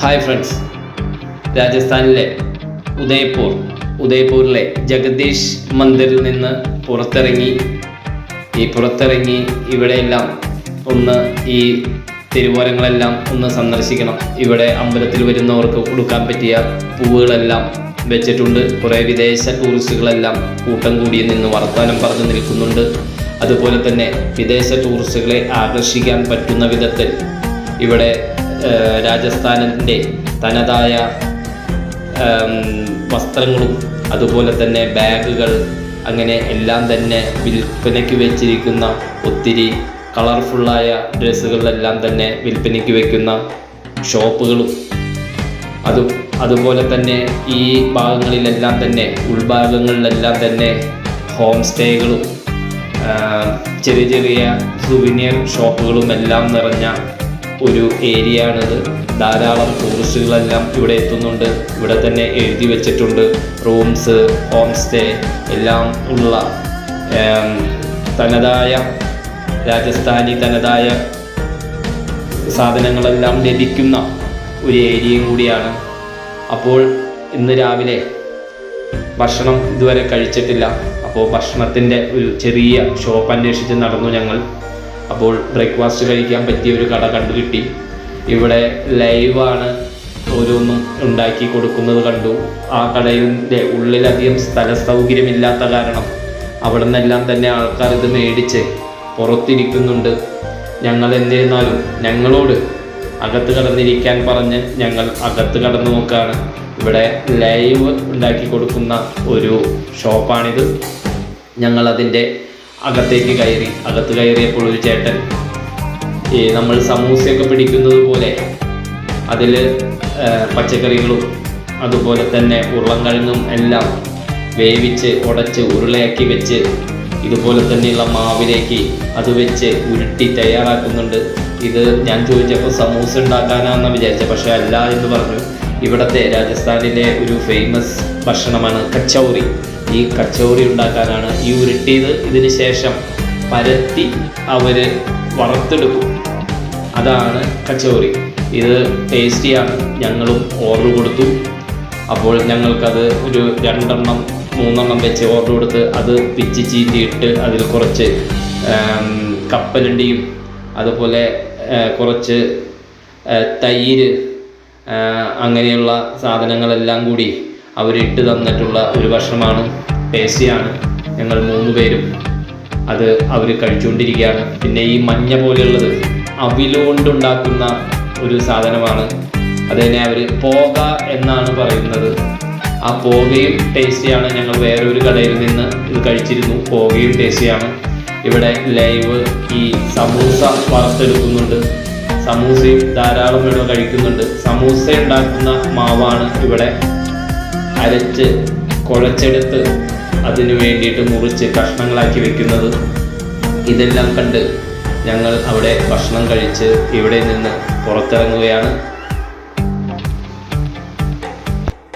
Hi friends, രാജസ്ഥാനിലെ ഉദയ്പൂരിലെ ജഗദീഷ് മന്ദിറിൽ നിന്ന് പുറത്തിറങ്ങി ഇവിടെയെല്ലാം ഒന്ന് ഈ തിരുവോരങ്ങളെല്ലാം ഒന്ന് സന്ദർശിക്കണം. ഇവിടെ അമ്പലത്തിൽ വരുന്നവർക്ക് കൊടുക്കാൻ പറ്റിയ പൂവുകളെല്ലാം വെച്ചിട്ടുണ്ട്. കുറേ വിദേശ ടൂറിസ്റ്റുകളെല്ലാം കൂട്ടം കൂടി നിന്ന് വർത്തമാനം പറഞ്ഞു നിൽക്കുന്നുണ്ട്. അതുപോലെ തന്നെ വിദേശ ടൂറിസ്റ്റുകളെ ആകർഷിക്കാൻ പറ്റുന്ന വിധത്തിൽ ഇവിടെ രാജസ്ഥാനിൻ്റെ തനതായ വസ്ത്രങ്ങളും അതുപോലെ തന്നെ ബാഗുകൾ അങ്ങനെ എല്ലാം തന്നെ വിൽപ്പനയ്ക്ക് വെച്ചിരിക്കുന്ന ഒത്തിരി കളർഫുള്ളായ ഡ്രസ്സുകളെല്ലാം തന്നെ വിൽപ്പനയ്ക്ക് വെക്കുന്ന ഷോപ്പുകളും അതുപോലെ തന്നെ ഈ ഭാഗങ്ങളിലെല്ലാം തന്നെ ഉൾഭാഗങ്ങളിലെല്ലാം തന്നെ ഹോം സ്റ്റേകളും ചെറിയ ചെറിയ സുവനീർ ഷോപ്പുകളും എല്ലാം നിറഞ്ഞ ഒരു ഏരിയ ആണിത്. ധാരാളം ടൂറിസ്റ്റുകളെല്ലാം ഇവിടെ എത്തുന്നുണ്ട്. ഇവിടെ തന്നെ എഴുതി വെച്ചിട്ടുണ്ട് റൂംസ്, ഹോം സ്റ്റേ എല്ലാം ഉള്ള രാജസ്ഥാനി തനതായ സാധനങ്ങളെല്ലാം ലഭിക്കുന്ന ഒരു ഏരിയയും കൂടിയാണ്. അപ്പോൾ ഇന്ന് രാവിലെ ഭക്ഷണം ഇതുവരെ കഴിച്ചിട്ടില്ല. അപ്പോൾ ഭക്ഷണത്തിൻ്റെ ഒരു ചെറിയ ഷോപ്പ് അന്വേഷിച്ച് നടന്നു ഞങ്ങൾ. അപ്പോൾ ബ്രേക്ക്ഫാസ്റ്റ് കഴിക്കാൻ പറ്റിയ ഒരു കട കണ്ടു കിട്ടി. ഇവിടെ ലൈവാണ് ഓരോന്നും ഉണ്ടാക്കി കൊടുക്കുന്നത് കണ്ടു. ആ കടയുടെ ഉള്ളിലധികം സ്ഥല സൗകര്യമില്ലാത്ത കാരണം അവിടെ നിന്നെല്ലാം തന്നെ ആൾക്കാർ ഇത് മേടിച്ച് പുറത്തിരിക്കുന്നുണ്ട്. ഞങ്ങൾ എന്നിരുന്നാലും ഞങ്ങളോട് അകത്ത് കടന്നിരിക്കാൻ പറഞ്ഞ് ഞങ്ങൾ അകത്ത് കടന്നു നോക്കുകയാണ്. ഇവിടെ ലൈവ് ഉണ്ടാക്കി കൊടുക്കുന്ന ഒരു ഷോപ്പാണിത്. ഞങ്ങളതിൻ്റെ അകത്ത് കയറിയപ്പോൾ ഒരു ചേട്ടൻ നമ്മൾ സമൂസയൊക്കെ പിടിക്കുന്നത് പോലെ അതിൽ പച്ചക്കറികളും അതുപോലെ തന്നെ ഉരുളൻകിഴങ്ങും എല്ലാം വേവിച്ച് ഉടച്ച് ഉരുളയാക്കി വെച്ച് ഇതുപോലെ തന്നെയുള്ള മാവിലേക്ക് അത് വെച്ച് ഉരുട്ടി തയ്യാറാക്കുന്നുണ്ട്. ഇത് ഞാൻ ചോദിച്ചപ്പോൾ സമൂസ ഉണ്ടാക്കാനാണെന്ന് വിചാരിച്ചത്, പക്ഷേ അല്ല എന്ന് പറഞ്ഞു. ഇവിടുത്തെ രാജസ്ഥാനിലെ ഒരു ഫേമസ് ഭക്ഷണമാണ് കച്ചൗറി. ഈ കച്ചൗറി ഉണ്ടാക്കാനാണ് ഈ ഉരുട്ടിയത്. ഇതിന് ശേഷം പരത്തി അവർ വറുത്തെടുക്കും. അതാണ് കച്ചൗറി. ഇത് ടേസ്റ്റിയാണ്. ഞങ്ങളും ഓർഡർ കൊടുത്തു. അപ്പോൾ ഞങ്ങൾക്കത് ഒരു 2-3 വെച്ച് ഓർഡർ കൊടുത്ത് അത് പിച്ചി ചീറ്റിയിട്ട് അതിൽ കുറച്ച് കപ്പലണ്ടിയും അതുപോലെ കുറച്ച് തൈര് അങ്ങനെയുള്ള സാധനങ്ങളെല്ലാം കൂടി അവരിട്ട് തന്നിട്ടുള്ള ഒരു ഭക്ഷണമാണ്. ടേസ്റ്റിയാണ്. ഞങ്ങൾ 3 പേരും അത് അവർ കഴിച്ചുകൊണ്ടിരിക്കുകയാണ്. പിന്നെ ഈ മഞ്ഞ പോലെയുള്ളത് അവിലുകൊണ്ടുണ്ടാക്കുന്ന ഒരു സാധനമാണ്. അതിനെ അവർ പോക എന്നാണ് പറയുന്നത്. ആ പോകയും ടേസ്റ്റിയാണ്. ഞങ്ങൾ വേറൊരു കടയിൽ നിന്ന് ഇത് കഴിച്ചിരുന്നു. പോകയും ടേസ്റ്റിയാണ്. ഇവിടെ ലൈവ് ഈ സമൂസ വറുത്തെടുക്കുന്നുണ്ട്. സമൂസയും ധാരാളം ഇവിടെ കഴിക്കുന്നുണ്ട്. സമൂസ ഉണ്ടാക്കുന്ന മാവാണ് ഇവിടെ അരച്ച് കുഴച്ചെടുത്ത് അതിനു വേണ്ടിയിട്ട് മുറിച്ച് കഷ്ണങ്ങളാക്കി വെക്കുന്നത്. ഇതെല്ലാം കണ്ട് ഞങ്ങൾ അവിടെ ഭക്ഷണം കഴിച്ച് ഇവിടെ നിന്ന് പുറത്തിറങ്ങുകയാണ്.